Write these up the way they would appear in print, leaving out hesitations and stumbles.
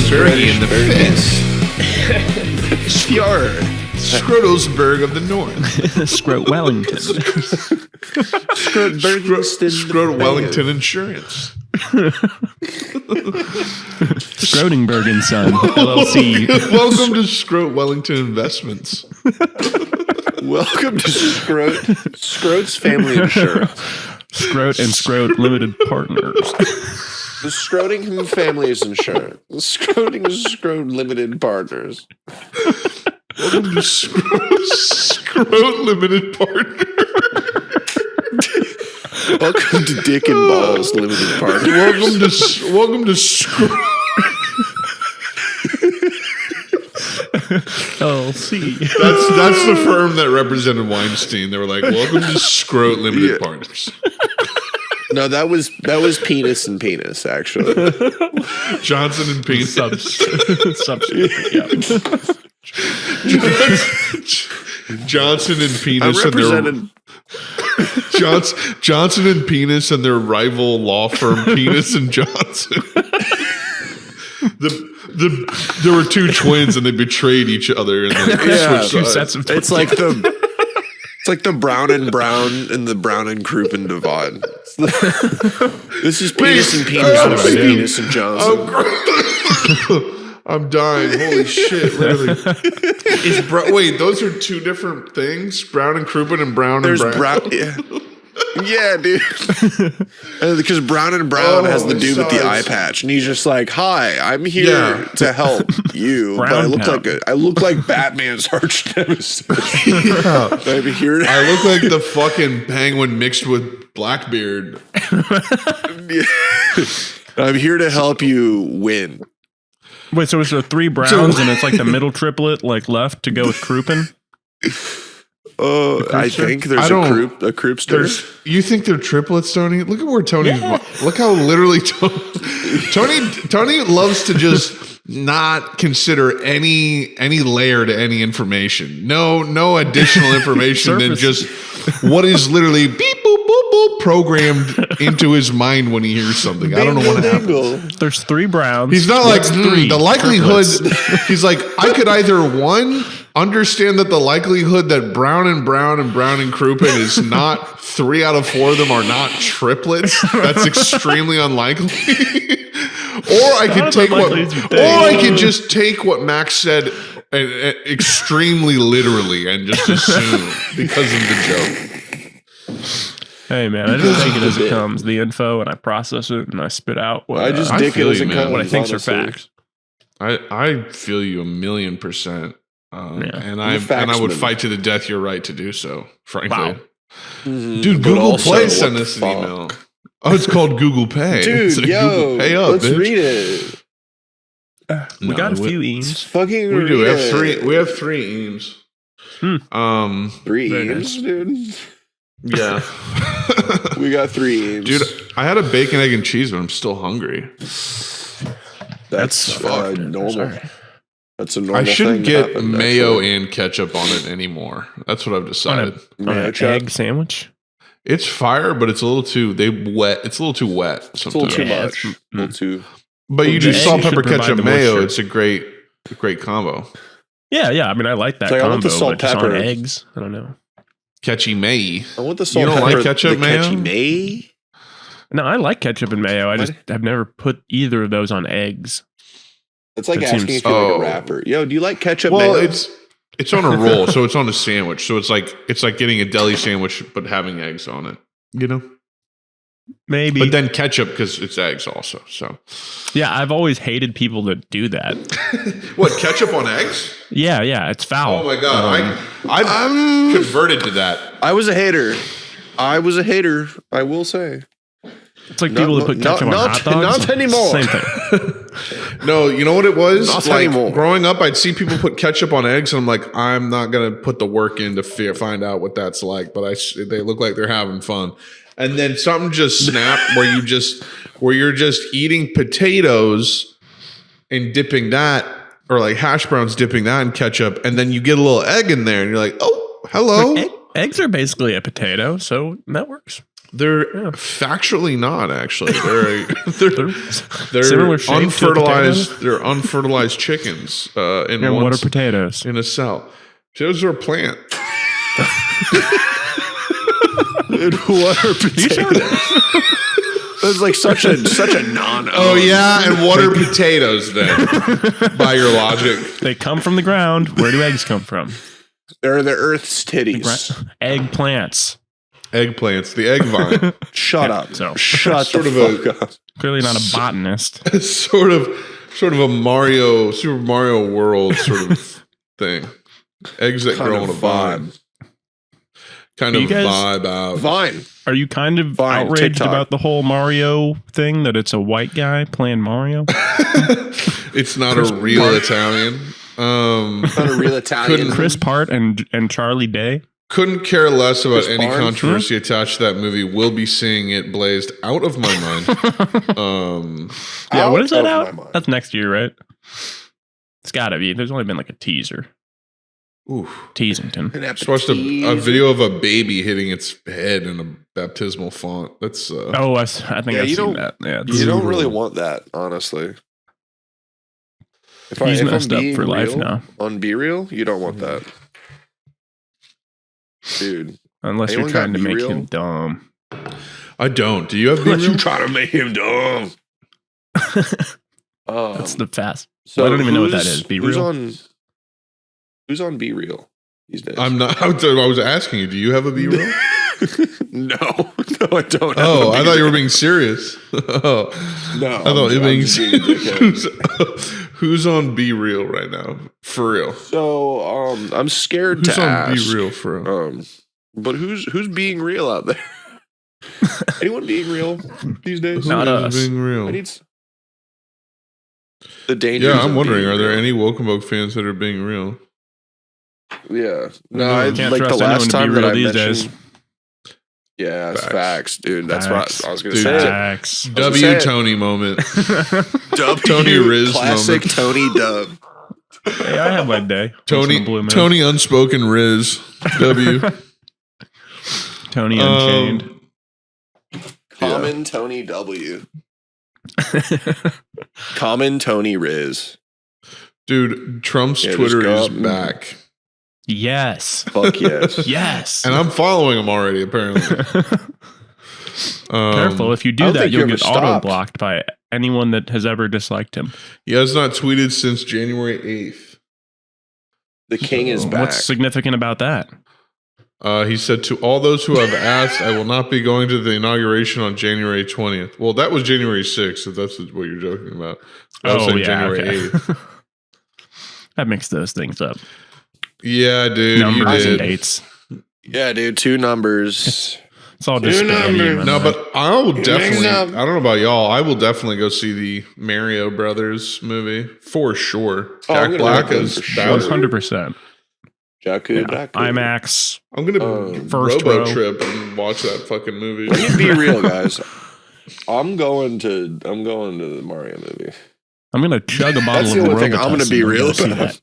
Bergie in the fist. Fjord. Scrotosburg of the North. Scrote Wellington. Scrote Wellington Insurance. Scrotingberg and Son, LLC. Welcome to Scrote Wellington Investments. Welcome to Scrote's Family Insurance. Scrote and Scrote Limited Partners. The Scroting Family's Insurance. The Scrote Limited Partners. Welcome to Scrote Limited Partners. Welcome to Dick and Balls Limited Partners. Welcome to Scrote. LLC. That's the firm that represented Weinstein. They were like, "Welcome to Scrote Limited Partners." No, that was penis and penis, actually. Johnson and Penis. Substitute. Yeah. Johnson and Penis and their Johnson and Penis and their rival law firm Penis and Johnson. There were two twins and they betrayed each other and they two sets of twins. It's like the Brown and the Brown and Crouppen divide. This is Penis and Penis versus Penis and Johnson. I'm dying. Holy shit. Literally. Wait, those are two different things? Brown and Crouppen and Brown and Brown? Yeah, dude. Because Brown and Brown has the dude with the eye patch, and he's just like, "Hi, I'm here to help you, but I look like Batman's arch nemesis. I'm here. I look like the fucking Penguin mixed with Blackbeard. I'm here to help you win." Wait, so is there three Browns and it's like the middle triplet, like left to go with Crouppen? I think there's a Croupster. You think they're triplets, Tony? Look at where Tony. Yeah. Look how literally Tony loves to just not consider any layer to any information. No additional information than just what is literally beep boop boop boop programmed into his mind when he hears something. I don't know what happened. There's three Browns. He's not like the likelihood. He's like, I could either understand that the likelihood that Brown and Crouppen is not 3 out of 4 of them are not triplets. That's extremely unlikely. Or I could just take what Max said extremely literally and just assume because of the joke. Hey man, I just take it as it comes, the info, and I process it and I spit out what I just dick it as it comes. What I think are facts. I feel you 1,000,000%. And I would fight to the death your right to do so, frankly. Wow. Dude, Google Play sent us an email. Oh, it's called Google Pay. Dude, Google Pay up, let's read it. We got a few eames. Fucking we do. We have 3 eames. 3 eames, dude. Yeah. We got 3 eames. Dude, I had a bacon, egg, and cheese, but I'm still hungry. That's normal. That's a normal thing. I shouldn't get mayo and ketchup on it anymore. That's what I've decided. On an egg sandwich? It's fire, but it's a little too wet. It's a little too wet sometimes. It's a little too much. A little too. But you do salt, pepper, ketchup, mayo. It's a great combo. Yeah. I mean, I like that combo. I want the salt, pepper, on eggs. I don't know. Catchy may. I want the salt. You don't pepper, like ketchup, mayo? Catchy may? No, I like ketchup and mayo. I've never put either of those on eggs. It's like asking if you like a rapper. Yo, do you like ketchup? Well, mayo? it's on a roll, so it's on a sandwich. So it's like getting a deli sandwich but having eggs on it. You know, maybe. But then ketchup because it's eggs also. So yeah, I've always hated people that do that. What, ketchup on eggs? Yeah, it's foul. Oh my god, I'm converted to that. I was a hater. I will say. It's like people that put ketchup on hot dogs. Not anymore. Same thing. No, you know what it was? Not anymore. Growing up, I'd see people put ketchup on eggs, and I'm like, I'm not gonna put the work in to find out what that's like. But they look like they're having fun. And then something just snapped where you're just eating potatoes and dipping that, or like hash browns, dipping that in ketchup, and then you get a little egg in there, and you're like, oh, hello. Eggs are basically a potato, so that works. They're factually not actually. They're similar shape to unfertilized. potatoes? They're unfertilized chickens. And what are potatoes? in a cell? Potatoes are a plant. Dude, what are potatoes? That's like such a non. Oh yeah, and what are potatoes then? By your logic, They come from the ground. Where do eggs come from? They're the Earth's titties. Eggplants. eggplants, the egg vine. Shut up. So Shut Sort the of fuck up. clearly not a botanist. It's sort of a Super Mario World sort of thing. Eggs that Kind grow of on a vine. Kind of You guys- vibe out. Vine. Are you kind of Fine, outraged TikTok. about the whole Mario thing? That it's a white guy playing Mario? It's not a real Italian. Not a real Italian. Chris Part and Charlie Day? Couldn't care less about Chris any Barnes? controversy attached to that movie. Will be seeing it blazed out of my mind. Yeah, what is that Out of out? my mind. That's next year, right? It's gotta be. There's only been like a teaser. Oof. Teasington. An Just watched a video of a baby hitting its head in a baptismal font. That's Oh, I think Yeah, I've you seen don't- that. Yeah, You don't really brutal. want that, honestly. If he's if messed I'm up being for life real, now. On Be Real, you don't want that. Dude. Unless Anyone you're trying got to make B-Reel? him dumb. I don't. Do you have B-Reel? trying to make him dumb. That's the fast. So I don't even know what that who's- is. Be who's Real? Who's on Be Real these days? I'm not. I was asking you. Do you have a B-Reel? No, I don't. Oh, I thought you were being serious. Oh, No, I thought you were I'm being just being a dickhead. serious. Who's on B-Real right now? For real. So, I'm scared Who's to on ask. B-Real for real? But who's being real out there? Anyone being real these days? Who Not is us. being real? I need the dangers. Yeah, I'm of wondering, being are there real. any Wokenboke fans that are being real? Yeah, no, No, I, you can't like the trust anyone last to be time that real I these mentioned. days. Yeah, it's Facts. facts, dude. That's Facts. what I was gonna Dude, say. Facts. was gonna say W it. Tony moment. W, Tony Riz classic moment. Tony Dub. Hey, I have my day. Tony Once in a blue moon. Tony unspoken Riz. W. Tony Unchained. Common Tony W. Common Tony Riz. Dude, Trump's Yeah, just Twitter go is up. back. Yes. Fuck yes. Yes. And I'm following him already, apparently. Careful. If you I do don't that, think you'll you get ever stopped. auto-blocked by anyone that has ever disliked him. He has not tweeted since January 8th. The king is back. What's significant about that? He said, to all those who have asked, I will not be going to the inauguration on January 20th. Well, that was January 6th, if that's what you're joking about. I was saying January 8th. I mixed those things up. Yeah, dude, Numbers you and did. dates. Yeah, dude. 2 numbers. It's all just spaghetti in my No, mind. but I will definitely, up. I don't know about y'all, I will definitely go see the Mario Brothers movie for sure. Oh, I'm Jack gonna Black go is for sure. Bowser. 100%. Jakku, Yeah. Jakku. IMAX. I'm gonna First robo row. trip and watch that fucking movie. Let me be real, guys. I'm going to the Mario movie. I'm going to chug a bottle That's of the only thing Robitussin I'm gonna be and real go see about. that.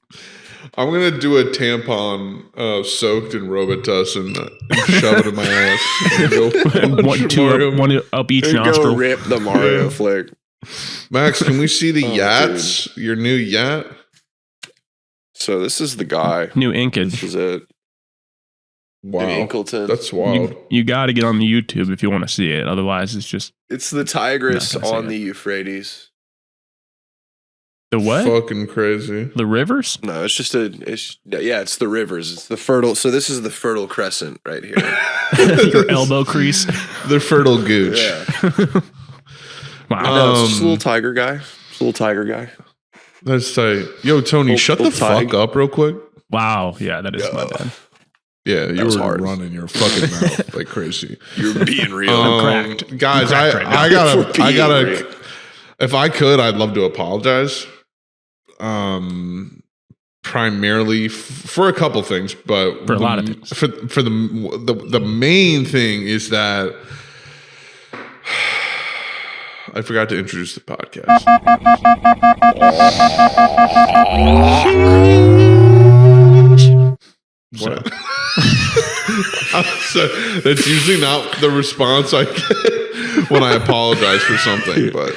I'm gonna do a tampon soaked in Robitussin and shove it in my ass. And go And watch Mario. one up each And go nostril. rip the Mario Yeah. flick. Max, can we see the Oh, yachts? Your new yacht? So this is the guy. New This inkage. is it. Wow, In Inkleton. that's wild. You got to get on the YouTube if you want to see it. Otherwise, it's just It's the Tigris Not gonna say on it. the Euphrates. the what? Fucking crazy. The rivers? No, it's just it's the rivers. It's the fertile. So this is the Fertile Crescent right here. Your elbow crease. The fertile gooch. Yeah. Wow. No, it's just a little tiger guy. Just a little tiger guy. That's tight. Yo, Tony, Little- shut the little fuck tig. up real quick. Wow. Yeah, that is my bad. Yeah, you was were hard. running your fucking mouth like crazy. You're being real. cracked. Guys, I'm cracked right now. I For being gotta. real. If I could, I'd love to apologize. Primarily for a couple things, but For a lot of things. For the main thing is that I forgot to introduce the podcast. So, So that's usually not the response I get when I apologize for something. But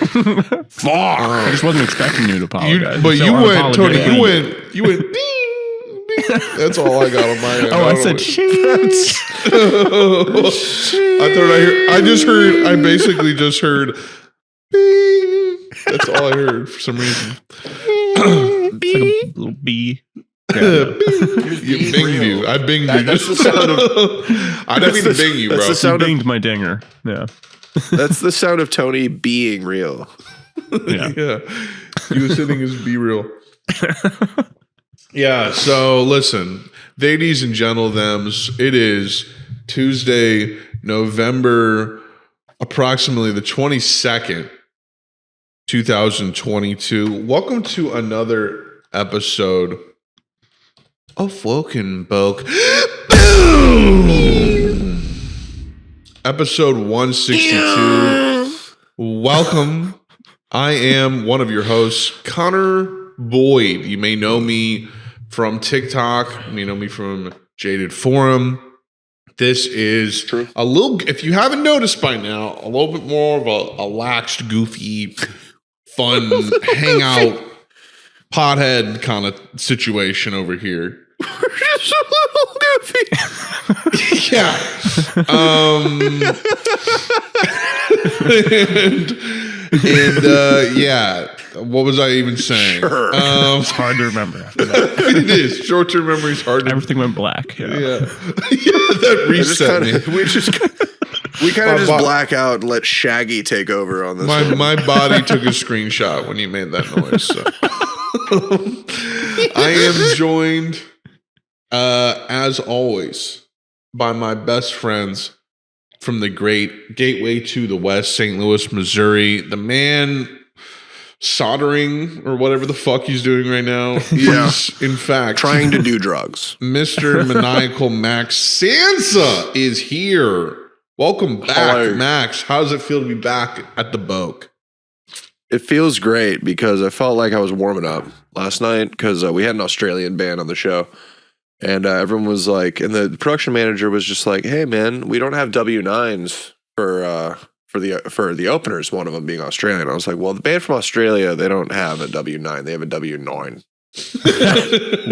Fuck. I just wasn't expecting you to apologize. but So you went, Tony. unapologetically- You went. Ding, ding. That's all I got on my end. Oh, I said cheese. I just heard. I basically just heard. Bing. That's all I heard for some reason. It's like a little bee. Yeah, You binged you. I binged you. That's the sound of. I didn't mean to bing you, bro. That's the you sound of, banged my dinger. Yeah. that's the sound of Tony being real. Yeah. Yeah. He was sitting as be real. Yeah. So listen, ladies and gentlethems, it is Tuesday, November, approximately the 22nd, 2022. Welcome to another episode of Wokenboke. Boom! Episode 162. Welcome. I am one of your hosts, Connor Boyd. You may know me from TikTok. You may know me from Jaded Forum. This is a little, if you haven't noticed by now, a little bit more of a laxed, goofy, fun, hangout, pothead kind of situation over here. We're just a little goofy. Yeah. Yeah. What was I even saying? Sure. It's hard to remember after that. It is. Short-term memory is hard to Everything went black. Yeah. Yeah. That reset me. We kind My of just bo- black out and let Shaggy take over on this. My body took a screenshot when you made that noise. So. I am joined, as always, by my best friends from the great Gateway to the West, St. Louis, Missouri. The man soldering or whatever the fuck he's doing right now is, in fact, Trying to do drugs. Mr. Maniacal Max Sansa is here. Welcome back, Hello. Max. How does it feel to be back at the Boke? It feels great because I felt like I was warming up last night because we had an Australian band on the show. And everyone was like, and the production manager was just like, "Hey, man, we don't have W9s for the openers. One of them being Australian." I was like, "Well, the band from Australia, they don't have a W9. They have a W9.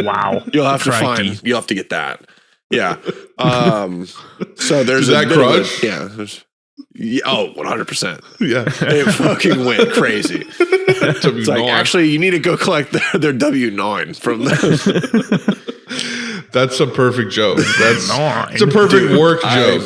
Wow. You'll have to Crikey. You'll have to get that." Yeah. So there's Does that bit of crush? Yeah. Oh, 100%. Yeah. It fucking went crazy. It's like, actually, you need to go collect their W9 from them. That's a perfect joke. It's a Dude, perfect work joke.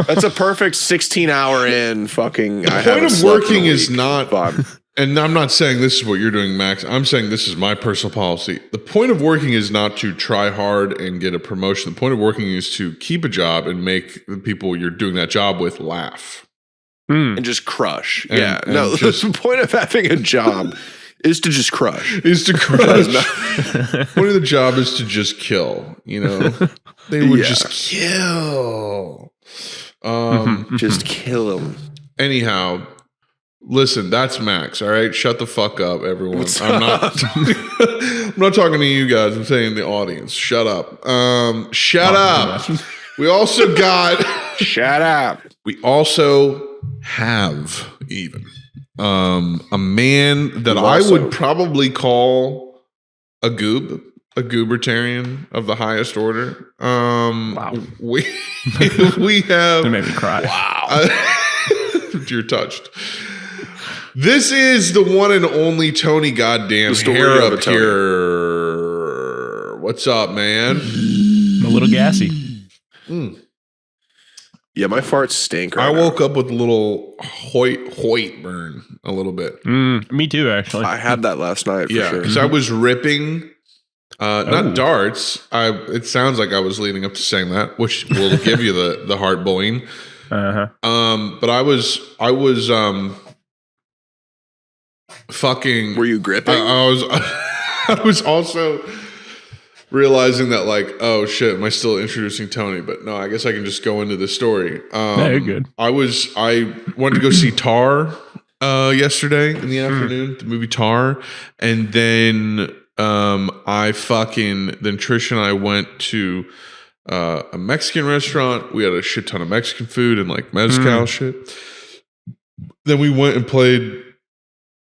That's a perfect 16-hour in fucking. The point of working is not, fun. and I'm not saying this is what you're doing, Max. I'm saying this is my personal policy. The point of working is not to try hard and get a promotion. The point of working is to keep a job and make the people you're doing that job with laugh. And just crush. And The point of having a job is to just crush. The point of the job is to just kill. You know, they would just kill. Just kill him. Anyhow, listen, that's Max. All right, shut the fuck up, everyone. I'm not talking to you guys. I'm saying the audience. Shut up. Shut up. We also got. Shut up. We also have even a man that I would probably call a goobertarian of the highest order. Wow. We have. That made me cry. Wow. You're touched. This is the one and only Tony goddamn hair up here. What's up, man? I'm a little gassy. Yeah, my farts stink. I woke up with a little Hoyt burn a little bit. Me too, actually. I had that last night for sure. Because I was ripping, not darts. It sounds like I was leading up to saying that, which will give you the heart bullying. Uh-huh. But I was fucking. Were you gripping? I was also realizing that, like, oh shit, am I still introducing Tony? But no, I guess I can just go into the story. Yeah, you're good. I wanted to go see Tar yesterday in the afternoon, the movie Tar, and then then Trish and I went to a Mexican restaurant. We had a shit ton of Mexican food and like mezcal shit. Then we went and played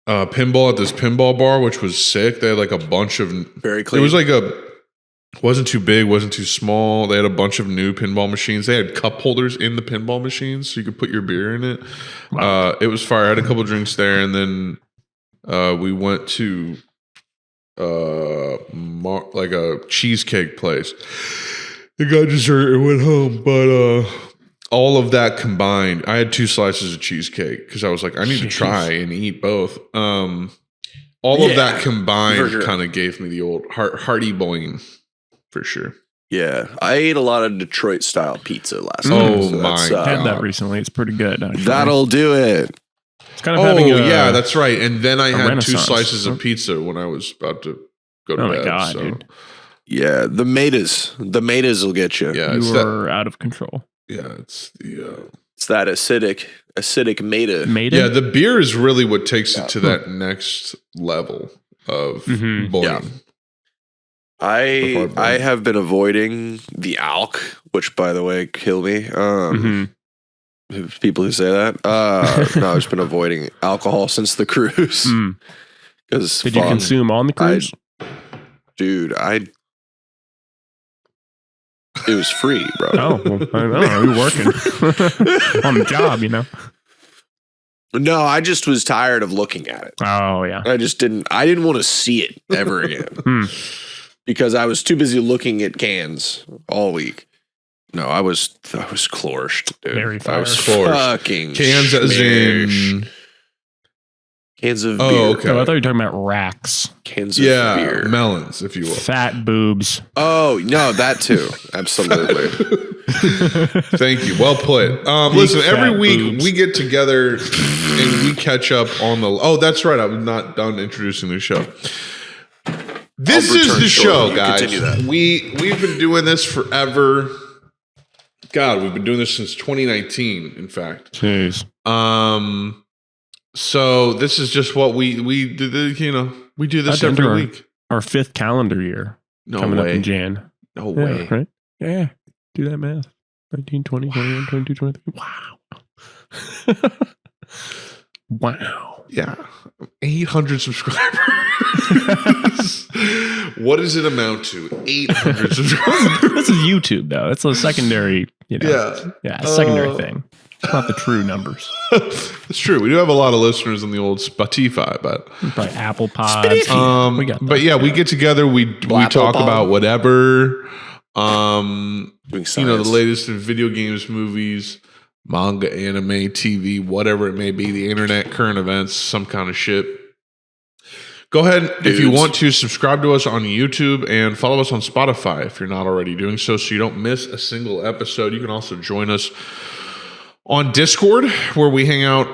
pinball at this pinball bar, which was sick. They had like a bunch of very clean. It was like wasn't too big, wasn't too small. They had a bunch of new pinball machines. They had cup holders in the pinball machines, so you could put your beer in it. Wow. It was fire. I had a couple drinks there, and then we went to like a cheesecake place. I got dessert and went home, but all of that combined, I had 2 slices of cheesecake because I was like, I need to try and eat both. All of that combined kind of gave me the old hearty boing for sure. Yeah, I ate a lot of Detroit style pizza last night. Oh so my god, I had that recently. It's pretty good. Actually. That'll do it. It's kind of having yeah, that's right. And then I had 2 slices of pizza when I was about to go to bed. Oh my god, dude. Yeah, the Matas will get you. Yeah, you are out of control. Yeah, it's the it's that acidic Mata. Yeah, the beer is really what takes it to that next level of boiling. Yeah. I have been avoiding the alk, which by the way kill me. People who say that. No, I've just been avoiding alcohol since the cruise. Because did you consume on the cruise? It was free, bro. Oh, well, I know. You're working on the job, you know. No, I just was tired of looking at it. Oh yeah. I didn't want to see it ever again. Because I was too busy looking at cans all week. No, I was clorsed, dude. Very fire. I was fucking cans as in cans of beer. Okay. Oh, I thought you were talking about racks. Cans of beer. Melons, if you will. Fat boobs. Oh, no, that too. Absolutely. Thank you. Well put. Listen, every week we get together and we catch up on the... Oh, that's right. I'm not done introducing the show. This is the show, guys. We've been doing this forever. God, we've been doing this since 2019, in fact. Jeez. So this is just what we do. You know, we do this every week. Our 5th calendar year coming up in Jan. No way, right? Yeah, do that math. 19, 20, 21, 22, 23. Wow. Wow. Yeah, 800 subscribers. What does it amount to? 800 subscribers. This is YouTube, though. It's a secondary. You know, a secondary thing. It's not the true numbers. It's true. We do have a lot of listeners on the old Spotify, but probably Apple Pods. We got but yeah, we get together. We talk about whatever. The latest in video games, movies, manga, anime, TV, whatever it may be, the internet, current events, some kind of shit. Go ahead, if you want to, subscribe to us on YouTube and follow us on Spotify if you're not already doing so you don't miss a single episode. You can also join us on Discord, where we hang out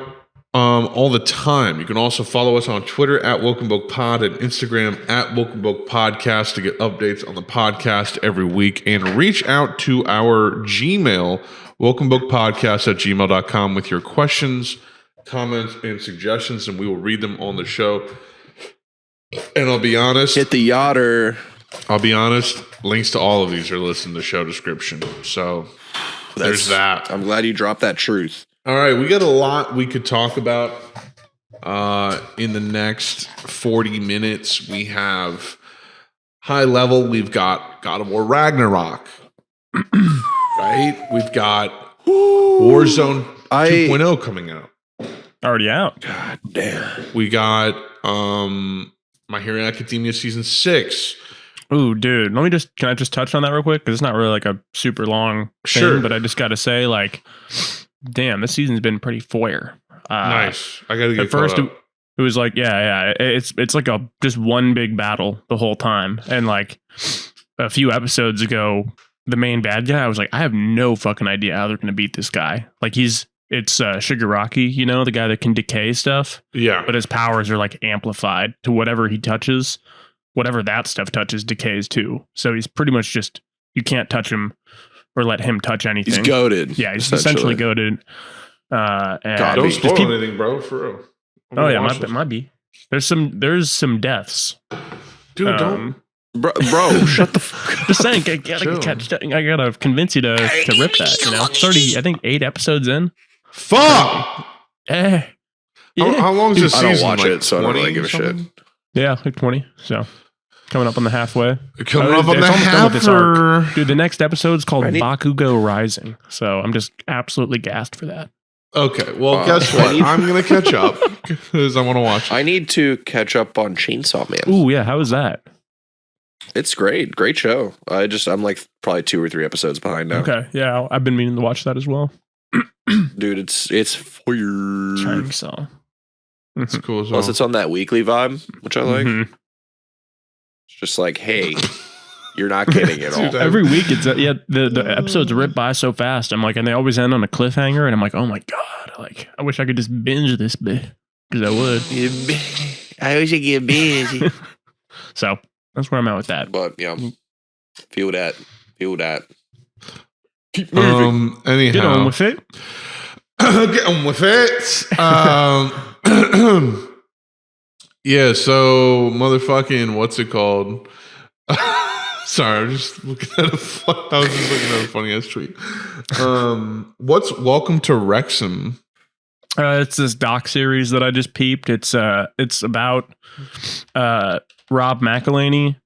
all the time. You can also follow us on Twitter at wokenbokepod and Instagram at wokenbokepodcast to get updates on the podcast every week, and reach out to our Gmail, wokenbokepodcast@gmail.com, with your questions, comments, and suggestions, and we will read them on the show. And I'll be honest. Hit the yachter. I'll be honest. Links to all of these are listed in the show description. So there's that. I'm glad you dropped that truth. All right. We got a lot we could talk about in the next 40 minutes. We have high level. We've got God of War Ragnarok. Right? We've got Warzone 2.0 coming out. Already out. God damn. We got My Hero Academia Season 6. Ooh, dude. Can I just touch on that real quick? Because it's not really like a super long thing, but I just got to say, like, damn, this season's been pretty foyer. Nice. I got to get at first. It was like, it's like just one big battle the whole time. And like a few episodes ago, the main bad guy, I was like, I have no fucking idea how they're going to beat this guy. Like it's Shigaraki, you know, the guy that can decay stuff. Yeah. But his powers are like amplified to whatever he touches. Whatever that stuff touches decays too. So he's pretty much just, you can't touch him or let him touch anything. He's goated. Yeah, he's essentially goated. God, don't spoil anything, bro. For real. Oh yeah, might be. There's some deaths. Dude, don't. Bro, shut the fuck up. Just saying, I gotta convince you to rip that. You know, it's already, I think, 8 episodes in. Fuck. Yeah. How long is this season? I don't watch it, so I don't really give a shit. Yeah, like 20. So coming up on the halfway. Coming up on the half. Dude, the next episode's called Bakugo Rising. So I'm just absolutely gassed for that. Okay, well, guess what? I'm gonna catch up because I want to watch it. I need to catch up on Chainsaw Man. Ooh, yeah. How was that? It's great show. I'm like probably 2 or 3 episodes behind now. Okay, yeah, I've been meaning to watch that as well. Dude, it's for your Chainsaw. It's cool as well. Plus, it's on that weekly vibe, which I like. Mm-hmm. It's just like, hey, you're not getting it all. Every week, it's the episodes rip by so fast. I'm like, and they always end on a cliffhanger, and I'm like, oh my god, like I wish I could just binge this bit because I would. I wish I could binge. So that's where I'm at with that. But yeah, feel that. Keep moving. Anyhow, get on with it. Get on with it. Yeah. So motherfucking, what's it called? Sorry, I was just looking at a funny ass tweet. What's Welcome to Wrexham? It's this doc series that I just peeped. It's about Rob McElhenney,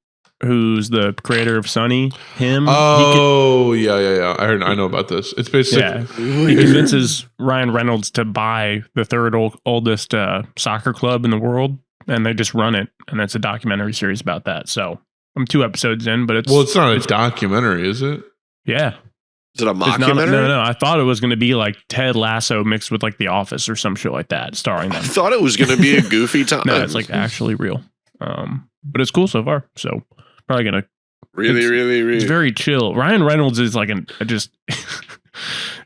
who's the creator of Sunny. Him. Yeah. I know about this. It's basically he convinces Ryan Reynolds to buy the third oldest soccer club in the world, and they just run it. And it's a documentary series about that. So I'm 2 episodes in, but it's not a documentary, is it? Yeah. Is it a mockumentary? No. I thought it was going to be like Ted Lasso mixed with like The Office or some shit like that, starring them. I thought it was going to be a goofy time. No, it's like actually real. But it's cool so far. So probably gonna really. It's very chill. Ryan Reynolds is like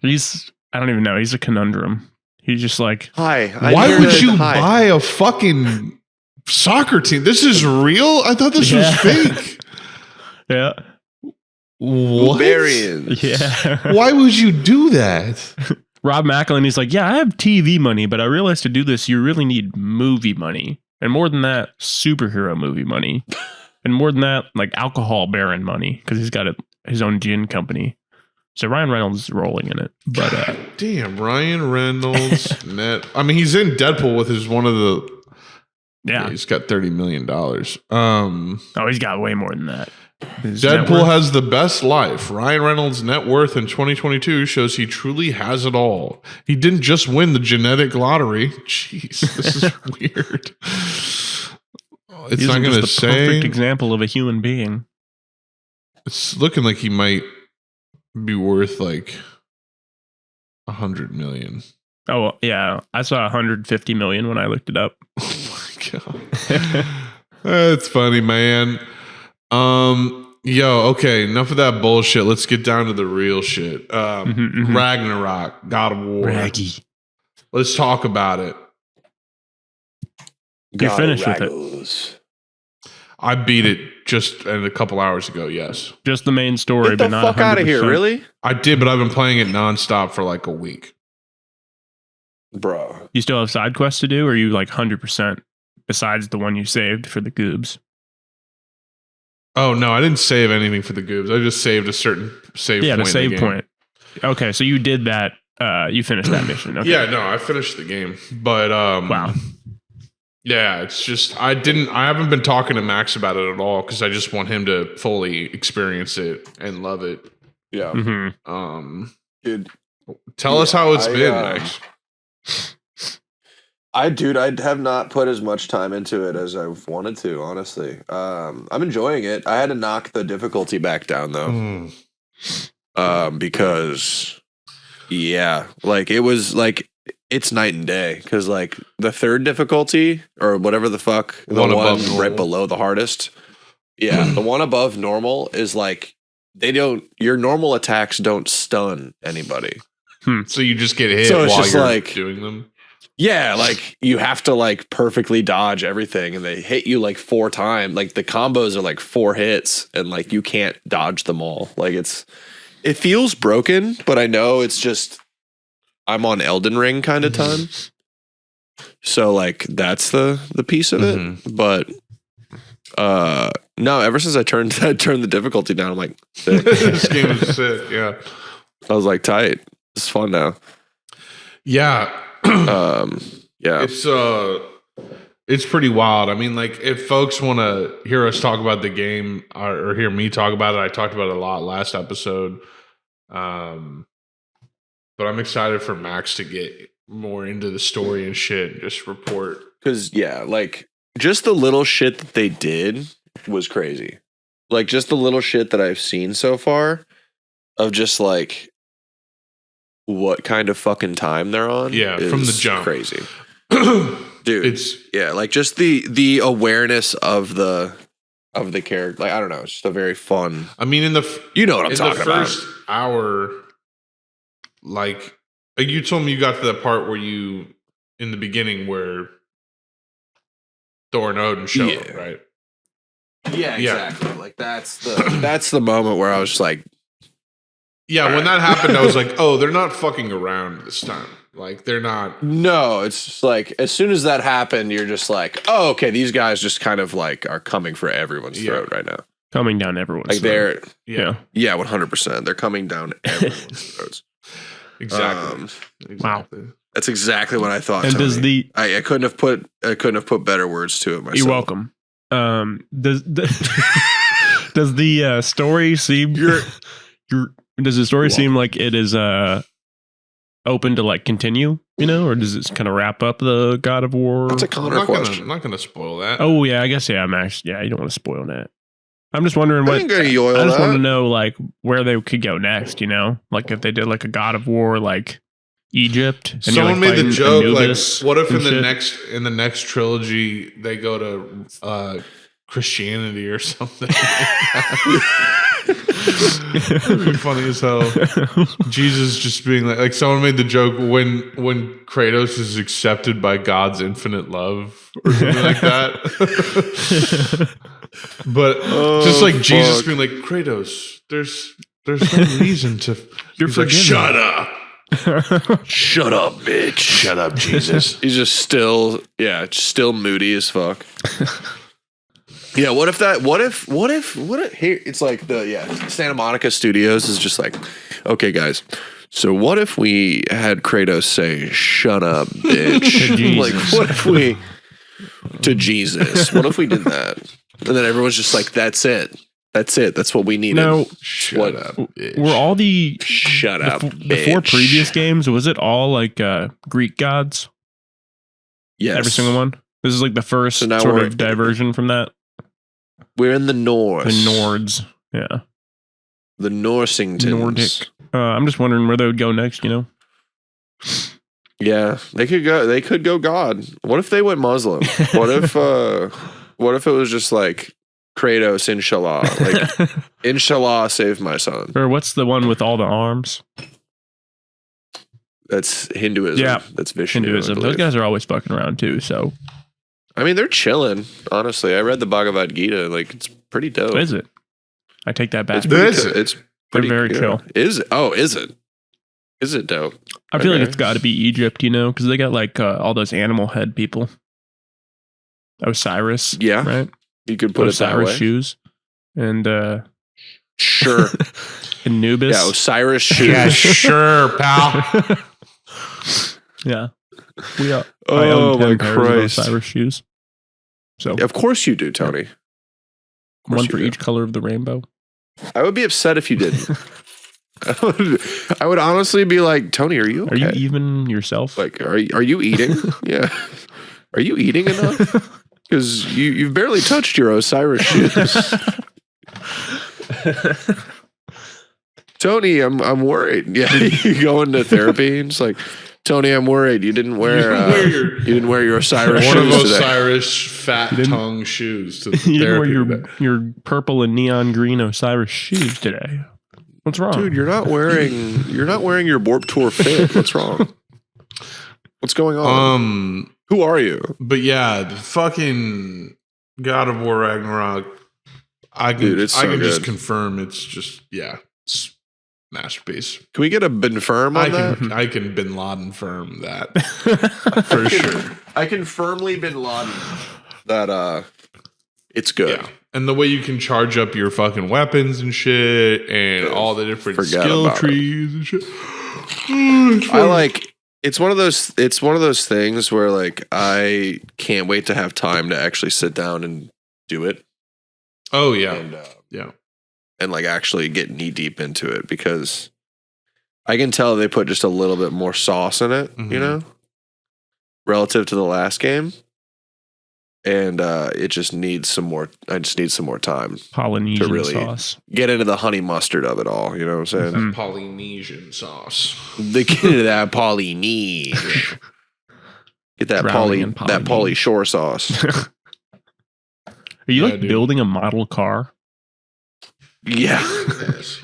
he's I don't even know. He's a conundrum. He's just like, hi. Why would you buy a fucking soccer team? This is real. I thought this was fake. Yeah. What? Barbarians. Yeah. Why would you do that? Rob McElhenney's like, yeah, I have TV money, but I realized to do this, you really need movie money. And more than that, superhero movie money. And more than that, like alcohol baron money, because he's got his own gin company. So Ryan Reynolds is rolling in it. But damn, Ryan Reynolds. I mean, he's in Deadpool with one of the. Yeah, he's got $30 million. Oh, he's got way more than that. Deadpool has the best life. Ryan Reynolds' net worth in 2022 shows he truly has it all. He didn't just win the genetic lottery. Jeez, this is weird. It's not going to say. Perfect example of a human being. It's looking like he might be worth like $100 million. Oh yeah, I saw 150 million when I looked it up. Oh my god, that's funny, man. Okay, enough of that bullshit. Let's get down to the real shit. Ragnarok, God of War. Raggy. Let's talk about it. You finished with it. I beat it just a couple hours ago. Yes, just the main story. Get the but not fuck out of here! Really? I did, but I've been playing it nonstop for like a week. Bro, you still have side quests to do, or are you like 100% besides the one you saved for the goobs? Oh no, I didn't save anything for the goobs. I just saved a certain save point. Yeah, the save point. Okay, so you did that. You finished that mission. Okay. Yeah, no, I finished the game, but wow. Yeah, it's just I haven't been talking to Max about it at all because I just want him to fully experience it and love it. Yeah. Mm-hmm. Dude, tell us how it's been, Max. I have not put as much time into it as I've wanted to, honestly. I'm enjoying it. I had to knock the difficulty back down though. Because like it was like it's night and day because like the third difficulty or whatever the fuck, the one right below the hardest. Yeah, the one above normal is like your normal attacks don't stun anybody. So you just get hit while you're like doing them. Yeah, like you have to like perfectly dodge everything and they hit you like 4 times. Like the combos are like 4 hits and like you can't dodge them all. Like it feels broken, but I know it's just I'm on Elden Ring kind of time. So like that's the piece of it. But No, ever since I turned the difficulty down, I'm like, sick. This game is sick. Yeah. I was like, tight. It's fun now. Yeah. Yeah. It's pretty wild. I mean, like, if folks want to hear us talk about the game or hear me talk about it, I talked about it a lot last episode. But I'm excited for Max to get more into the story and shit and just report. Because, like, just the little shit that they did was crazy. Like, just the little shit that I've seen so far of just, like, what kind of fucking time they're on. Yeah, from the jump. Crazy. Dude, It's like just the awareness of the character. Like, I don't know, it's just a very fun. I mean, you know what I'm talking about. In the first hour, like you told me, you got to the part where you in the beginning where Thor and Odin show up, right? Yeah, exactly. Like that's the moment where I was just like, yeah. When that happened, I was like, oh, they're not fucking around this time. Like, they're not. No, it's just like, as soon as that happened, you're just like, oh, okay, these guys just kind of like are coming for everyone's throat right now. Coming down everyone's like throat. Yeah, 100%. They're coming down everyone's throats. Exactly. Wow. That's exactly what I thought. And Tony. does I couldn't have put better words to it myself. You're welcome. Does the story seem does the story seem like it is open to like continue, or does it kind of wrap up the God of War? That's a Connor question. I'm not gonna spoil that. Oh yeah, I guess Max. Yeah, you don't want to spoil that. I'm just wondering I just want to know like where they could go next. Like if they did like a God of War like Egypt. And someone made the joke like, what if in the next trilogy they go to Christianity or something? It'd be funny as hell. Jesus just being like someone made the joke when Kratos is accepted by God's infinite love or something like that. But just like Jesus being like, Kratos, there's no reason to. You're like, shut up. Shut up, bitch. Shut up, Jesus. He's just still moody as fuck. Yeah, what if here it's like Santa Monica Studios is just like, okay guys, so what if we had Kratos say, shut up, bitch? Like, what if we to Jesus? What if we did that? And then everyone's just like, that's it. That's what we needed. No, shut up, bitch. Were all the shut up, the 4 previous games, was it all like Greek gods? Yes. Every single one? This is like the first sort of diversion from that? We're in the Norse. The Nords. Yeah. The Norsingtons. Nordic. I'm just wondering where they would go next, Yeah, they could go God. What if they went Muslim? What if it was just like Kratos, inshallah. Like, inshallah, save my son. Or what's the one with all the arms? That's Hinduism. Yeah. That's Vishnu. Hinduism. Those guys are always fucking around too, so. I mean, they're chilling, honestly. I read the Bhagavad Gita. Like, it's pretty dope. Is it? I take that back. It's pretty very chill. Is it? Oh, is it? Is it dope? I feel like it's got to be Egypt, because they got like all those animal head people. Osiris. Yeah. Right? You could put Osiris it that way. shoes. And sure. Anubis. Yeah, Osiris shoes. Yeah, sure, pal. Yeah. We are. Oh my Christ! Osiris shoes. So of course you do, Tony. One for each color of the rainbow. I would be upset if you didn't. I would honestly be like, Tony, are you okay? Are you even yourself? Like, are you eating? Yeah. Are you eating enough? Because you've barely touched your Osiris shoes. Tony, I'm worried. Yeah, you go into therapy and it's like, Tony, I'm worried. You didn't wear your Osiris shoes today. One of today. Osiris fat tongue shoes to the you therapy didn't wear your purple and neon green Osiris shoes today. What's wrong? Dude, you're not wearing your Warp Tour fit. What's wrong? What's going on? Who are you? But yeah, the fucking God of War Ragnarok. I can just confirm it's just it's masterpiece. Can we get a bin firm on that? I can Bin Laden firm that for sure. I can firmly Bin Laden that it's good. Yeah. And the way you can charge up your fucking weapons and shit, and all the different skill trees and shit. It's one of those things where like I can't wait to have time to actually sit down and do it. Oh yeah, and like actually get knee deep into it, because I can tell they put just a little bit more sauce in it, you know, relative to the last game. And it just needs some more. I just need some more time. Polynesian to really sauce. Get into the honey mustard of it all. You know what I'm saying? Polynesian sauce. They get into that Polynesian. Get that Pauly Shore sauce. Are you building a model car? Yeah.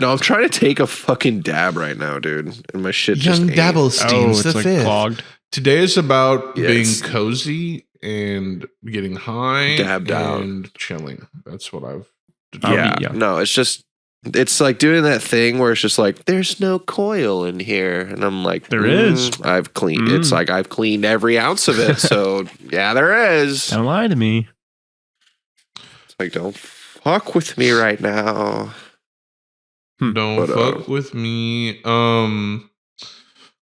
No, I'm trying to take a fucking dab right now, dude. And my shit Young just Dabble steams the fifth. Clogged. Today is about being cozy and getting high, dabbed out, and chilling. That's what I've. No, it's like doing that thing where it's just like there's no coil in here, and I'm like, there is. I've cleaned. It's like I've cleaned every ounce of it. So yeah, there is. Don't lie to me. It's like don't fuck with me right now. Don't fuck with me.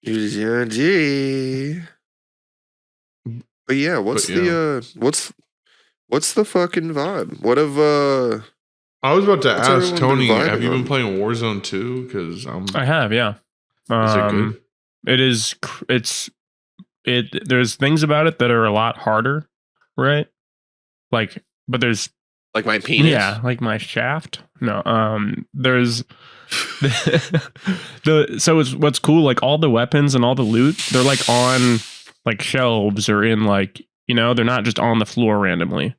Use your G. But yeah, what's the fucking vibe? What have I was about to ask Tony, have you been playing Warzone 2? Because I have, yeah. Is it good? It is. There's things about it that are a lot harder, right? Like, but there's like my penis. Yeah, like my shaft. No, there's what's cool, like all the weapons and all the loot, they're like on like shelves or in like, you know, they're not just on the floor randomly.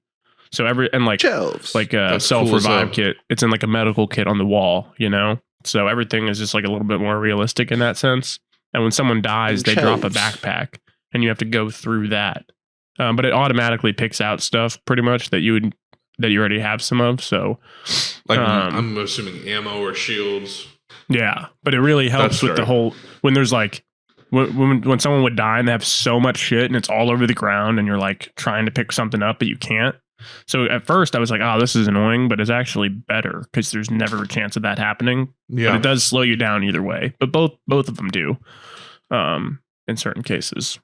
So shelves, like a self-revive kit, it's in like a medical kit on the wall, you know? So everything is just like a little bit more realistic in that sense. And when someone dies, they drop a backpack and you have to go through that. But it automatically picks out stuff pretty much that you already have some of. So like I'm assuming ammo or shields. Yeah. But it really helps with the whole, when there's like, when someone would die and they have so much shit and it's all over the ground and you're like trying to pick something up, but you can't. So at first I was like, oh, this is annoying, but it's actually better because there's never a chance of that happening. Yeah. But it does slow you down either way. But both of them do in certain cases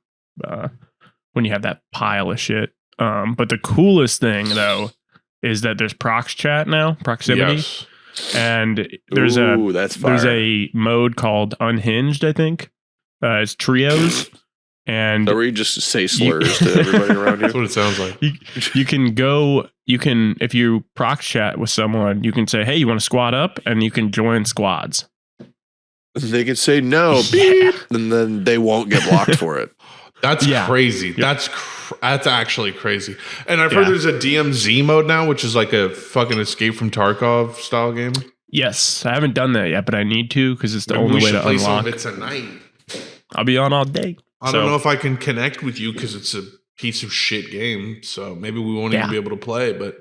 when you have that pile of shit. But the coolest thing, though, is that there's prox chat now, proximity. Yes. And there's a mode called Unhinged, I think. It's trios. And so where you just say slurs to everybody around you. That's what it sounds like. You can, if you prox chat with someone, you can say, hey, you want to squad up? And you can join squads. They can say no, beep, and then they won't get blocked for it. That's crazy. Yep. That's actually crazy. And I've heard there's a DMZ mode now, which is like a fucking Escape from Tarkov style game. Yes, I haven't done that yet, but I need to because it's the only way to play unlock. Some of it tonight. I'll be on all day. I don't know if I can connect with you because it's a piece of shit game. So maybe we won't even be able to play, but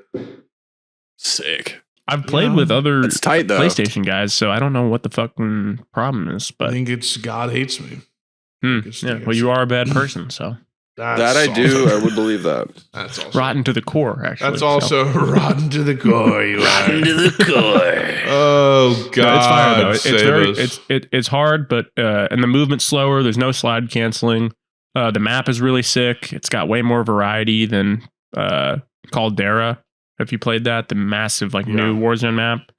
sick. I've played with other PlayStation guys, so I don't know what the fucking problem is. But I think it's God hates me. Well, you are a bad person, so. I do. I would believe that. That's also rotten to the core, actually. That's also rotten to the core. Rotten to the core. Oh God! No, it's fire though. It's hard, but and the movement's slower. There's no slide canceling. The map is really sick. It's got way more variety than Caldera. If you played that, the massive new Warzone map,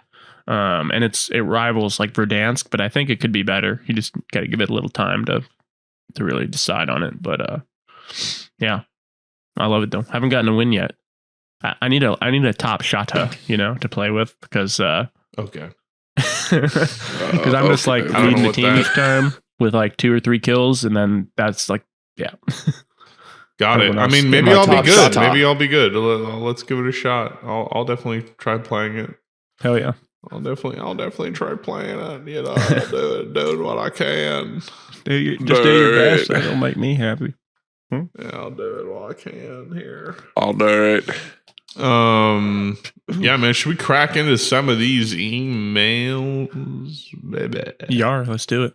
and it rivals like Verdansk, but I think it could be better. You just got to give it a little time to really decide on it, but. Yeah, I love it though. Haven't gotten a win yet. I need a top shotta, to play with because okay. Because I'm just like leading the team each time with like 2 or 3 kills, and then that's like Got it. I mean, maybe I'll be good. Maybe I'll be good. Let's give it a shot. I'll definitely try playing it. Hell yeah. I'll definitely try playing it. I'll do what I can. Do your best. That'll make me happy. Yeah, I'll do it while I can here. I'll do it. Yeah, man. Should we crack into some of these emails, baby? Yeah, let's do it.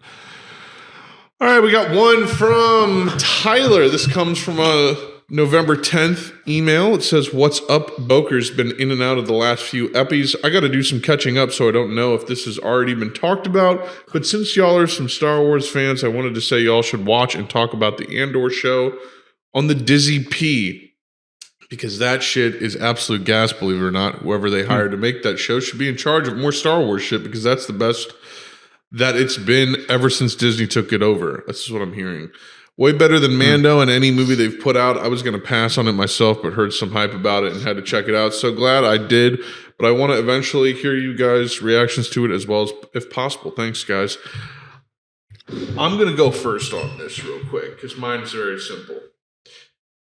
All right, we got one from Tyler. This comes from a November 10th email. It says, "What's up? Boker's been in and out of the last few eppies. I got to do some catching up, so I don't know if this has already been talked about. But since y'all are some Star Wars fans, I wanted to say y'all should watch and talk about the Andor show on the Dizzy P. Because that shit is absolute gas, believe it or not. Whoever they hired to make that show should be in charge of more Star Wars shit, because that's the best that it's been ever since Disney took it over. This is what I'm hearing. Way better than Mando and any movie they've put out. I was going to pass on it myself, but heard some hype about it and had to check it out. So glad I did. But I want to eventually hear you guys' reactions to it as well as if possible. Thanks, guys. I'm going to go first on this real quick because mine's very simple.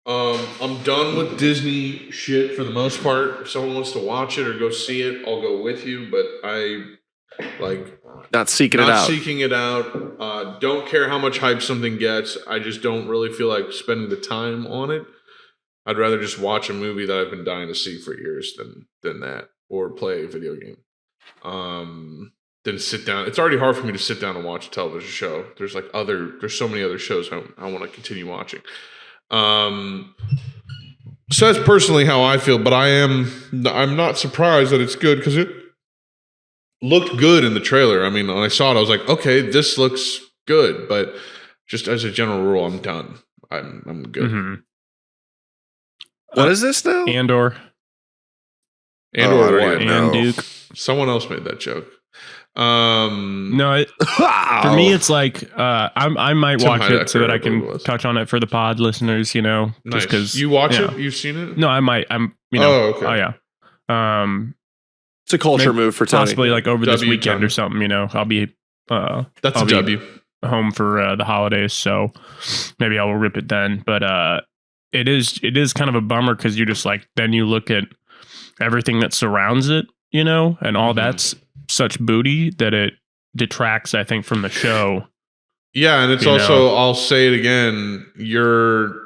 I'm done with Disney shit for the most part. If someone wants to watch it or go see it, I'll go with you. But not seeking it out. Don't care how much hype something gets. I just don't really feel like spending the time on it. I'd rather just watch a movie that I've been dying to see for years than that, or play a video game. Than sit down. It's already hard for me to sit down and watch a television show. There's so many other shows I want to continue watching. So that's personally how I feel, but I'm not surprised that it's good because it looked good in the trailer. I mean, when I saw it, I was like, okay, this looks good, but just as a general rule, I'm done. I'm good. Mm-hmm. What is this now? Andor. What? And Duke. Someone else made that joke. No, for me, it's like I might watch it so that I can touch on it for the pod listeners. You know, nice. Just because you watch it, you've seen it. No, I might. Okay. Oh yeah. It's a culture move for Tony. Possibly like over this weekend or something. You know, I'll be that's a W. Home for the holidays, so maybe I will rip it then. But it is kind of a bummer because you're just like, then you look at everything that surrounds it, you know, and all that's such booty that it detracts, I think, from the show. Yeah, and it's also, I'll say it again, you're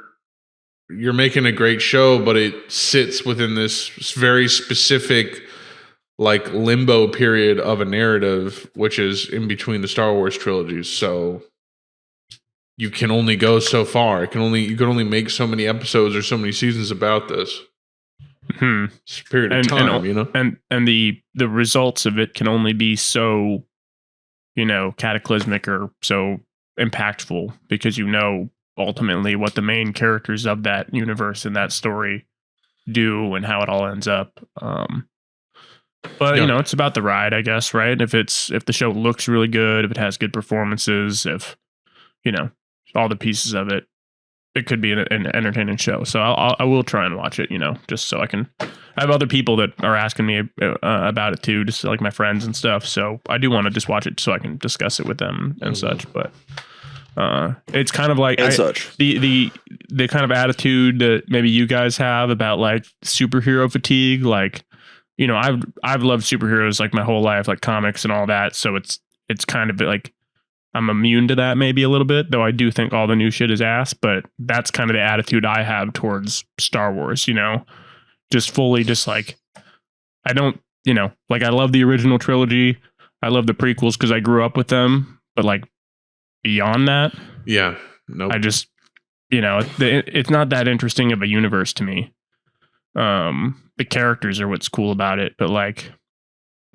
making a great show, but it sits within this very specific like limbo period of a narrative, which is in between the Star Wars trilogies. So you can only go so far. You can only make so many episodes or so many seasons about this. It's a period of time, you know? And the results of it can only be so, you know, cataclysmic or so impactful because you know ultimately what the main characters of that universe and that story do and how it all ends up. But you know, it's about the ride, I guess, right? If the show looks really good, if it has good performances, if you know all the pieces of it, it could be an entertaining show. So I will try and watch it, you know, just so I can. I have other people that are asking me about it too, just like my friends and stuff. So I do want to just watch it so I can discuss it with them and such. But it's kind of like the kind of attitude that maybe you guys have about like superhero fatigue, like. You know, I've loved superheroes like my whole life, like comics and all that. So it's kind of like I'm immune to that maybe a little bit, though I do think all the new shit is ass. But that's kind of the attitude I have towards Star Wars, you know, just fully just like I don't, you know, like I love the original trilogy. I love the prequels because I grew up with them. But like beyond that, yeah, no, I just, you know, it's not that interesting of a universe to me. The characters are what's cool about it, but like,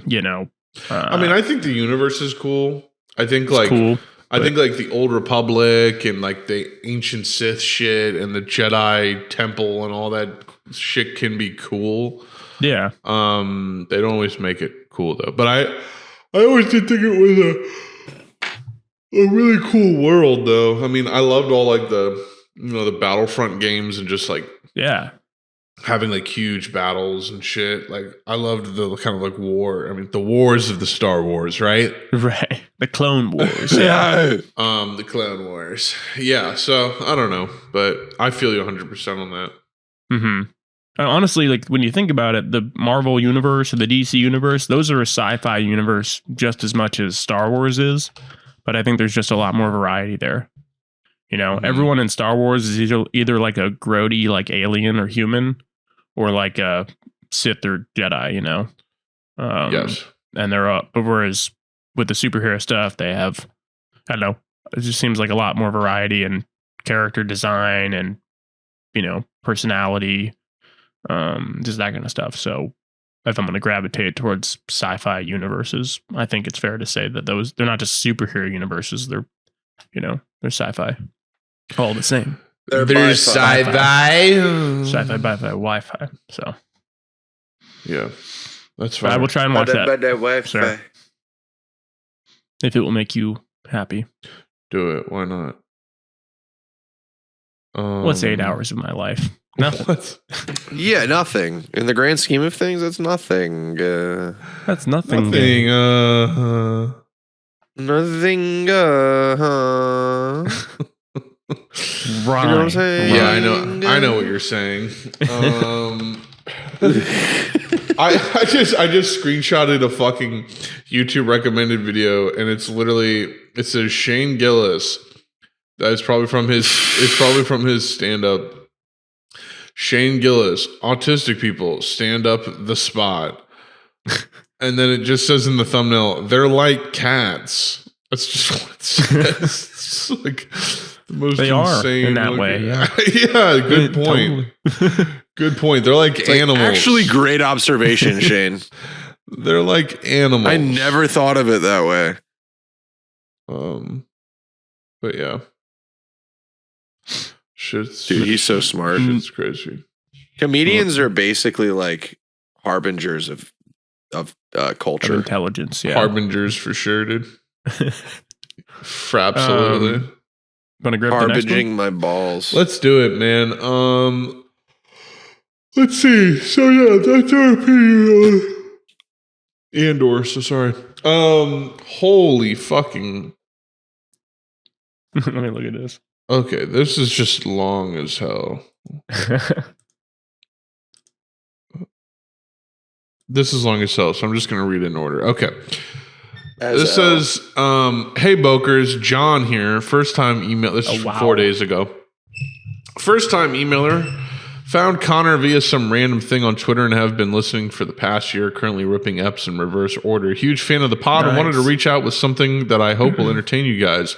you know, I mean, I think the universe is cool. I think like cool, I think like the Old Republic and like the ancient Sith shit and the Jedi Temple and all that shit can be cool. Yeah. They don't always make it cool though. But I always did think it was a really cool world though. I mean, I loved all like the Battlefront games and just like having like huge battles and shit. Like I loved the kind of like war. I mean, the wars of the Star Wars, right? Right. The Clone Wars. The Clone Wars. Yeah. So I don't know, but I feel you 100% on that. Mm-hmm. Honestly, like when you think about it, the Marvel universe or the DC universe, those are a sci-fi universe just as much as Star Wars is. But I think there's just a lot more variety there. You know, everyone in Star Wars is either like a grody, like alien or human, or like a Sith or Jedi, you know? Yes. And they're up. But whereas with the superhero stuff, they have, I don't know, it just seems like a lot more variety and character design and, personality, just that kind of stuff. So if I'm going to gravitate towards sci-fi universes, I think it's fair to say that they're not just superhero universes. They're sci-fi, all the same. There's sci-fi, bi-fi, Wi-Fi. So yeah, that's fine. I will try and watch that. Wi-Fi. If it will make you happy, do it. Why not? What's 8 hours of my life? Nothing. What? Yeah, nothing. In the grand scheme of things, that's nothing. That's nothing. Nothing. Nothing. Right. You know what I'm saying? Yeah, I know what you're saying. I just screenshotted a fucking YouTube recommended video, and it says Shane Gillis. It's probably from his stand-up. Shane Gillis, autistic people, stand up the spot. And then it just says in the thumbnail, they're like cats. That's just what it says. It's like the most they insane are in that way. Yeah, yeah, good point. Totally. Good point. They're like animals. Actually, great observation, Shane. They're like animals. I never thought of it that way. But yeah. Dude, he's so smart. It's crazy. Comedians are basically like harbingers of culture. Of intelligence, yeah. Harbingers for sure, dude. Absolutely. Want to grab the next one? Harbinging my balls. Let's do it, man. Let's see. So yeah, that's our opinion. Andor, so sorry. Holy fucking. Let me look at this. Okay, this is just long as hell. This is long as hell, so I'm just going to read it in order. Okay. This says, hey, Bokers, John here. First time email. This is 4 days ago. First time emailer. Found Connor via some random thing on Twitter and have been listening for the past year, currently ripping eps in reverse order. Huge fan of the pod and wanted to reach out with something that I hope will entertain you guys.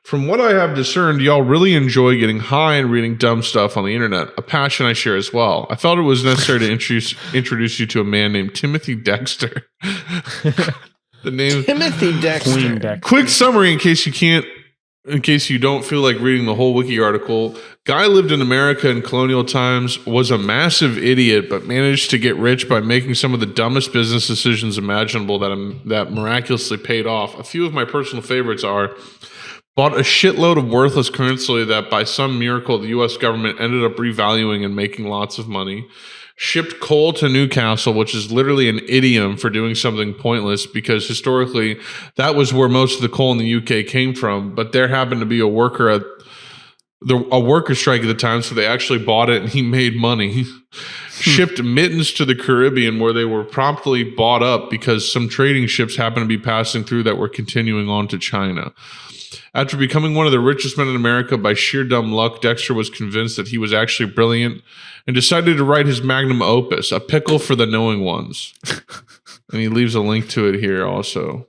From what I have discerned, y'all really enjoy getting high and reading dumb stuff on the internet, a passion I share as well. I felt it was necessary to introduce you to a man named Timothy Dexter. The name Timothy Dexter. Quick summary in case you don't feel like reading the whole wiki article. Guy lived in America in colonial times, was a massive idiot, but managed to get rich by making some of the dumbest business decisions imaginable that miraculously paid off. A few of my personal favorites are: bought a shitload of worthless currency that by some miracle the U.S. government ended up revaluing and making lots of money. Shipped coal to Newcastle, which is literally an idiom for doing something pointless because historically that was where most of the coal in the UK came from. But there happened to be a worker strike at the time, so they actually bought it and he made money. Shipped mittens to the Caribbean where they were promptly bought up because some trading ships happened to be passing through that were continuing on to China. After becoming one of the richest men in America by sheer dumb luck, Dexter was convinced that he was actually brilliant and decided to write his magnum opus, A Pickle for the Knowing Ones. And he leaves a link to it here also.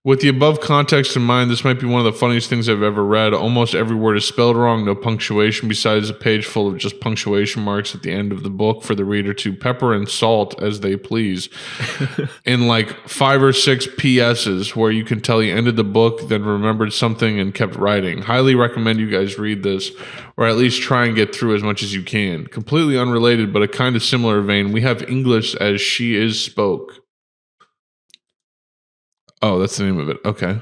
With the above context in mind, this might be one of the funniest things I've ever read. Almost every word is spelled wrong, no punctuation, besides a page full of just punctuation marks at the end of the book for the reader to pepper and salt as they please. In like 5 or 6 PSs where you can tell he ended the book, then remembered something and kept writing. Highly recommend you guys read this, or at least try and get through as much as you can. Completely unrelated, but a kind of similar vein. We have English as she is spoke. Oh, that's the name of it. Okay.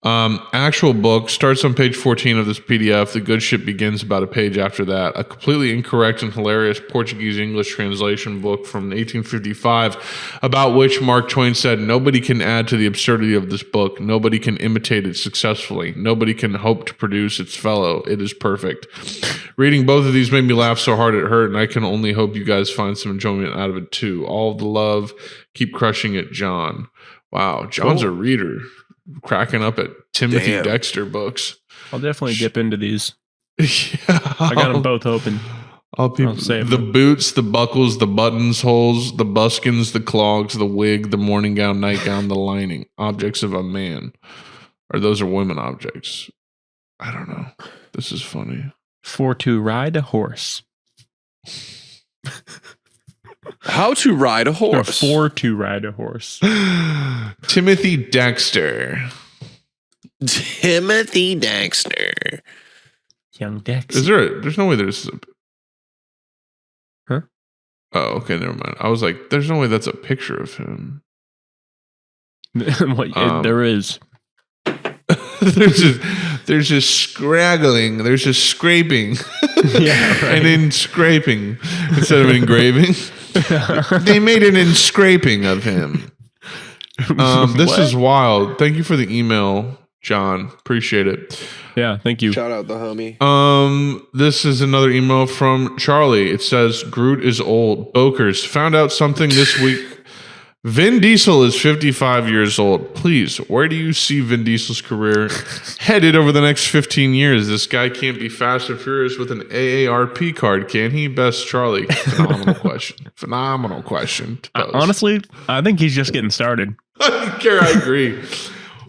Actual book starts on page 14 of this PDF. The good shit begins about a page after that. A completely incorrect and hilarious Portuguese-English translation book from 1855 about which Mark Twain said, nobody can add to the absurdity of this book. Nobody can imitate it successfully. Nobody can hope to produce its fellow. It is perfect. Reading both of these made me laugh so hard it hurt, and I can only hope you guys find some enjoyment out of it too. All the love. Keep crushing it, John. Wow, John's a reader, cracking up at Timothy Dexter books. I'll definitely dip into these. Yeah, I got them both open. I'll save the boots, the buckles, the buttons holes, the buskins, the clogs, the wig, the morning gown, nightgown, the lining. Objects of a man. Or those are women objects. I don't know. This is funny. For to ride a horse. How to ride a Or horse. for to ride a horse. Timothy Dexter. Timothy Dexter. Young Dex. Is there? There's no way there's. Huh? Oh, okay. Never mind. I was like, there's no way that's a picture of him. There is. there's just scraggling. There's just scraping. Yeah, right. And in scraping instead of engraving. They made an inscraping of him. This is wild. Thank you for the email, John. Appreciate it. Yeah, thank you. Shout out the homie. This is another email from Charlie. It says, Groot is old. Bokers found out something this week. Vin Diesel is 55 years old. Please, where do you see Vin Diesel's career headed over the next 15 years? This guy can't be Fast and Furious with an AARP card, can he? Best Charlie. Phenomenal question. Phenomenal question. Honestly, I think he's just getting started. I agree.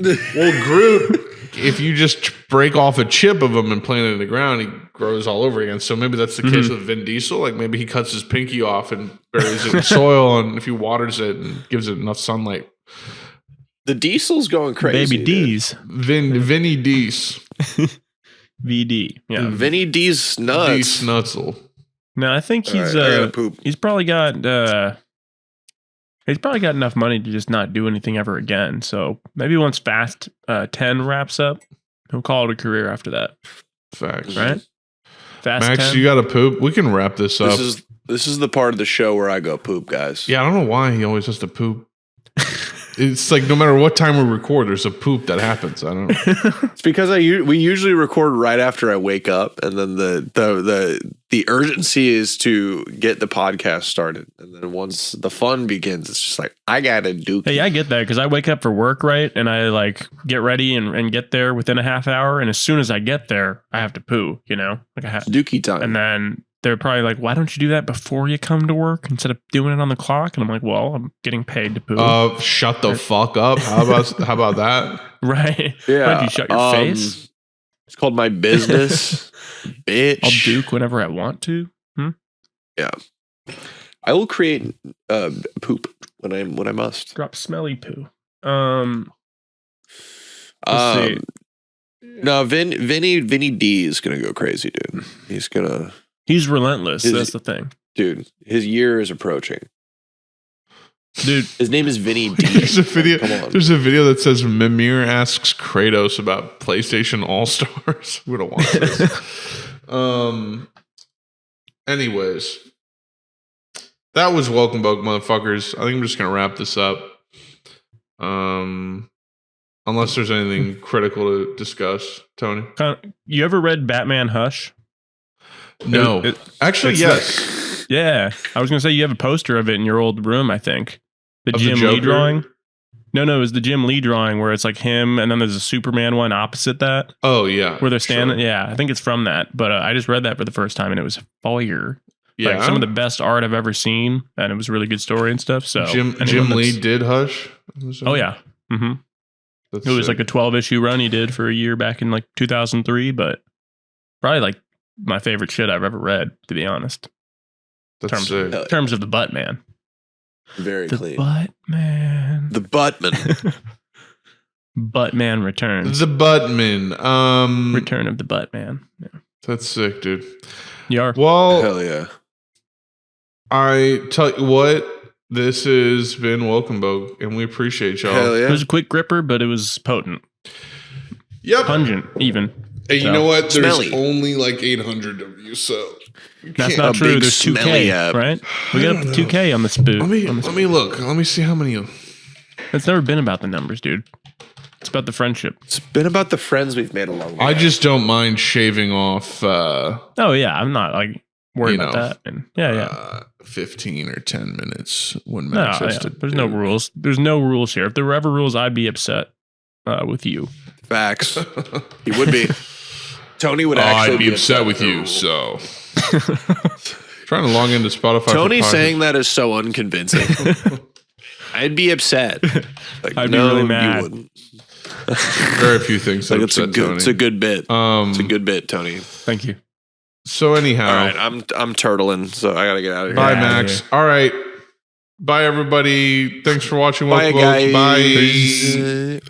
Well, Groot, if you just break off a chip of him and plant it in the ground, he grows all over again. So maybe that's the case with Vin Diesel. Like maybe he cuts his pinky off and buries it in soil, and if he waters it and gives it enough sunlight. The Diesel's going crazy. Baby D's. Vinny Dees. VD. Yeah. Vinny D's nuts. D Snutzel. No, I think he's All right, I gotta poop. he's probably got enough money to just not do anything ever again. So maybe once Fast 10 wraps up, he'll call it a career after that. Facts. Right? Fast Max, 10? you got to poop. We can wrap this up. This is the part of the show where I go poop, guys. Yeah, I don't know why he always has to poop. It's like no matter what time we record, there's a poop that happens. I don't know. It's because we usually record right after I wake up, and then the urgency is to get the podcast started, and then once the fun begins, it's just like I gotta do. Hey, I get that because I wake up for work, right, and I like get ready and get there within a half hour, and as soon as I get there, I have to poo. You know, like I have Dookie time, and then they're probably like, "Why don't you do that before you come to work instead of doing it on the clock?" And I'm like, "Well, I'm getting paid to poo." Shut the fuck up. How about that? Right? Yeah. Why don't you shut your face? It's called my business, bitch. I'll duke whenever I want to. Yeah, I will create poop when I must. Drop smelly poo. Let's see. No, Vinny D is gonna go crazy, dude. He's relentless. That's the thing, dude. His year is approaching. Dude, his name is Vinny D. There's a video. Come on. There's a video that says Mimir asks Kratos about PlayStation All Stars. We don't want this. Anyways, that was Welcome Boke, motherfuckers. I think I'm just gonna wrap this up. Unless there's anything critical to discuss, Tony. You ever read Batman Hush? No, actually, yes. Yeah, I was gonna say you have a poster of it in your old room. I think the Of Jim the Lee Joker? drawing. No, it was the Jim Lee drawing where it's like him, and then there's a Superman one opposite that Oh yeah, where they're standing. sure. Yeah, I think it's from that. But I just read that for the first time, and it was fire. Yeah, Like some of the best art I've ever seen, and it was a really good story and stuff. So Jim anyone Lee that's- did Hush. Oh yeah. Mm-hmm. It was like a 12-issue run he did for a year back in like 2003, but probably like my favorite shit I've ever read, to be honest. That's in terms of the Butt Man. Very The clean. Butt Man. The Buttman. Butt Man returns. the Buttman. Return of the Butt Man. Yeah. That's sick, dude. You are. Well, Hell yeah. I tell you what, this has been Welcome Boke, and we appreciate y'all. Hell It yeah. was a quick gripper, but it was potent. Yep. Pungent, even. Hey, you So- know what? There's Smelly. only like 800 of you, so That's can't- not a true. big There's 2K, smelly app. right? We got up to 2K on the spoon. Let me look. Let me see how many. It's never been about the numbers, dude. It's about the friendship. It's been about the friends we've made along the I way. just don't mind shaving off. Oh yeah, I'm not like worried You about know, that. And yeah. 15 or 10 minutes when No, Max has to. there's no rules. There's no rules here. If there were ever rules, I'd be upset with you. Facts. He would be. Tony would actually I'd be upset with you. So trying to log into Spotify. Tony for saying that is so unconvincing. I'd be upset. Like, I'd be no, really you mad. wouldn't. Very few things. Like it's a good bit. It's a good bit, Tony. Thank you. So anyhow, all right, I'm turtling, so I gotta get out of here. Bye, Max. All right, bye everybody. Thanks for watching. Bye, guys. Bye.